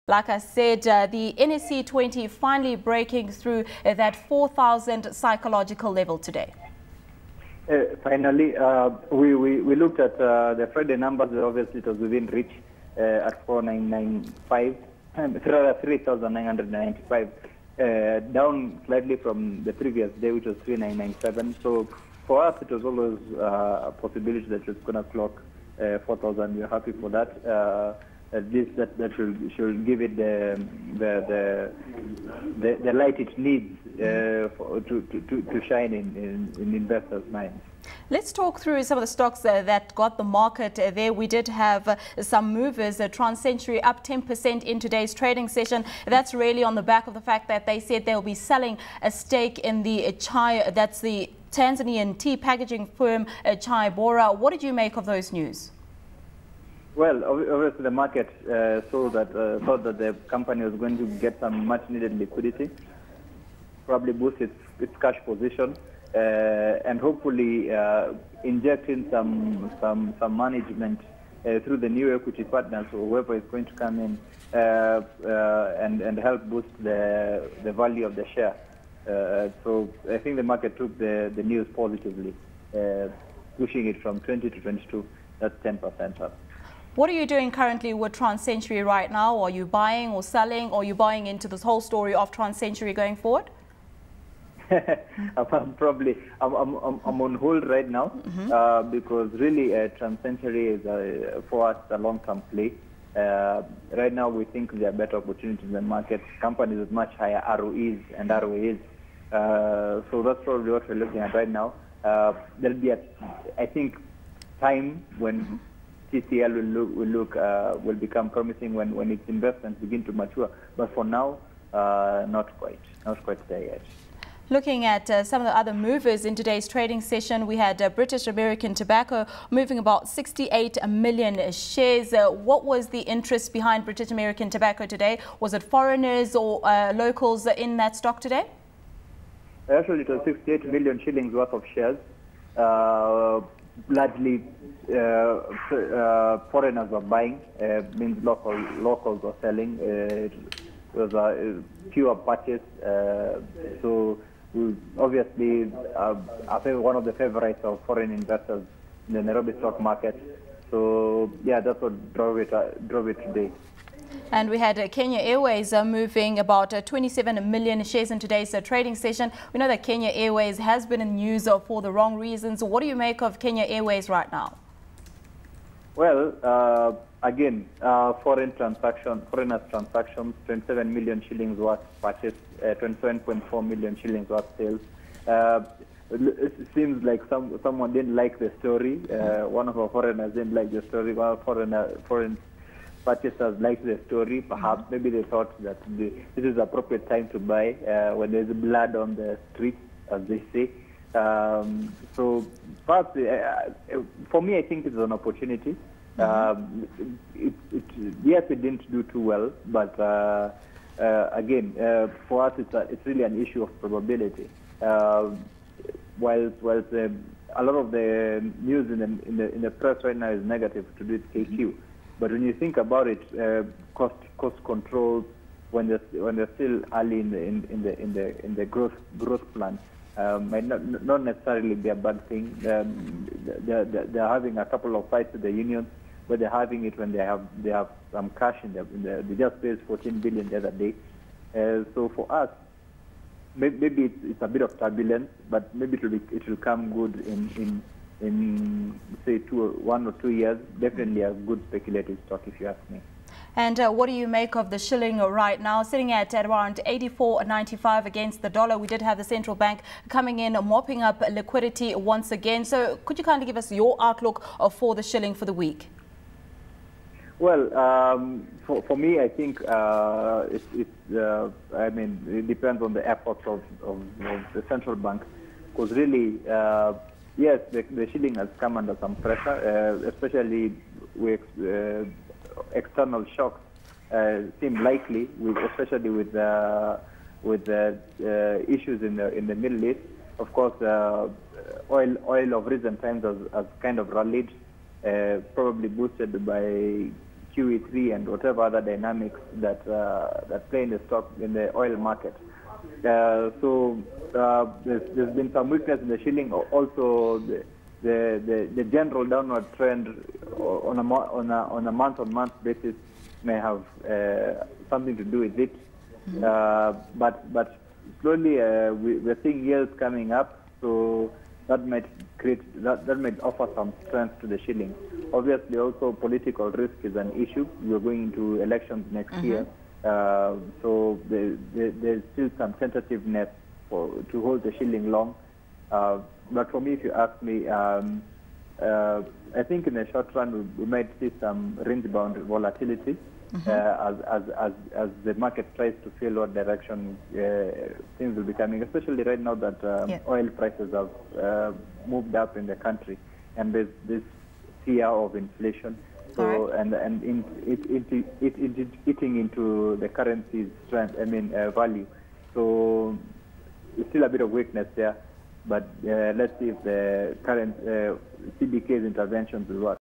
Like I said, the NSE 20 finally breaking through that 4,000 psychological level today. Finally, we looked at the Friday numbers. Obviously, it was within reach at 4,995, 3,995, down slightly from the previous day, which was 3,997. So for us, it was always a possibility that it's going to clock 4,000. We're happy for that. At least that should give it the light it needs to shine in investors' minds. Let's talk through some of the stocks that got the market there. We did have some movers. TransCentury up 10% in today's trading session. That's really on the back of the fact that they said they'll be selling a stake in the chai, that's the Tanzanian tea packaging firm Chai Bora. What did you make of those news? Well, obviously the market thought that the company was going to get some much-needed liquidity, probably boost its cash position, and hopefully inject in some management through the new equity partners or whoever is going to come in and help boost the value of the share. So I think the market took the news positively, pushing it from 20 to 22. That's 10% up. What are you doing currently with TransCentury right now? Are you buying or selling, or are you buying into this whole story of TransCentury going forward? I'm on hold right now because really TransCentury is for us a long-term play. Right now we think there are better opportunities in the market, companies with much higher ROEs and ROAs. So that's probably what we're looking at right now. There'll be I think time when TCL will become promising when its investments begin to mature. But for now, not quite there yet. Looking at some of the other movers in today's trading session, we had British American Tobacco moving about 68 million shares. What was the interest behind British American Tobacco today? Was it foreigners or locals in that stock today? Actually, it was 68 million shillings worth of shares. Largely foreigners were buying, means locals were selling. It was a pure purchase. So we obviously one of the favorites of foreign investors in the Nairobi stock market. So yeah, that's what drove it today. And we had Kenya Airways moving about 27 million shares in today's trading session. We know that Kenya Airways has been in news for the wrong reasons. What do you make of Kenya Airways right now? Well, again, foreigners transactions, 27 million shillings worth purchase, 27.4 million shillings worth sales. It seems like someone didn't like the story. One of our foreigners didn't like the story. One of foreign purchasers liked the story. Perhaps maybe they thought that this is the appropriate time to buy when there's blood on the streets, as they say. So perhaps for me, I think it's an opportunity. Yes, it didn't do too well, but again, for us, it's really an issue of probability. Whilst a lot of the news in the press right now is negative to do with KQ. But when you think about it, cost controls when they're still early in the growth plan might not necessarily be a bad thing. They're having a couple of fights with the unions, but they're having it when they have some cash in they just raised 14 billion the other day. So for us, maybe it's a bit of turbulence, but maybe it will come good in say 1 or 2 years. Definitely a good speculative stock, if you ask me. And what do you make of the shilling right now, sitting at around 84.95 against the dollar? We did have the central bank coming in, mopping up liquidity once again. So could you kindly give us your outlook for the shilling for the week? Well, for me, I think I mean, it depends on the efforts of the central bank, because really, yes, the shilling has come under some pressure, especially with external shocks seem likely, especially with the issues in the Middle East. Of course, oil of recent times has kind of rallied, probably boosted by QE3 and whatever other dynamics that that play in the oil market. So there's been some weakness in the shilling. Also, the general downward trend on a month-on-month basis may have something to do with it. But slowly we're seeing yields coming up, so that might offer some strength to the shilling. Obviously, also political risk is an issue. We're going into elections next year, so there's still some tentativeness to hold the shilling long. But for me, if you ask me, I think in the short run we might see some range-bound volatility as the market tries to feel what direction things will be coming, especially right now that oil prices have moved up in the country, and there's this fear of inflation. So eating into the currency's strength, value. So it's still a bit of weakness there, but let's see if the current CBK's interventions will work.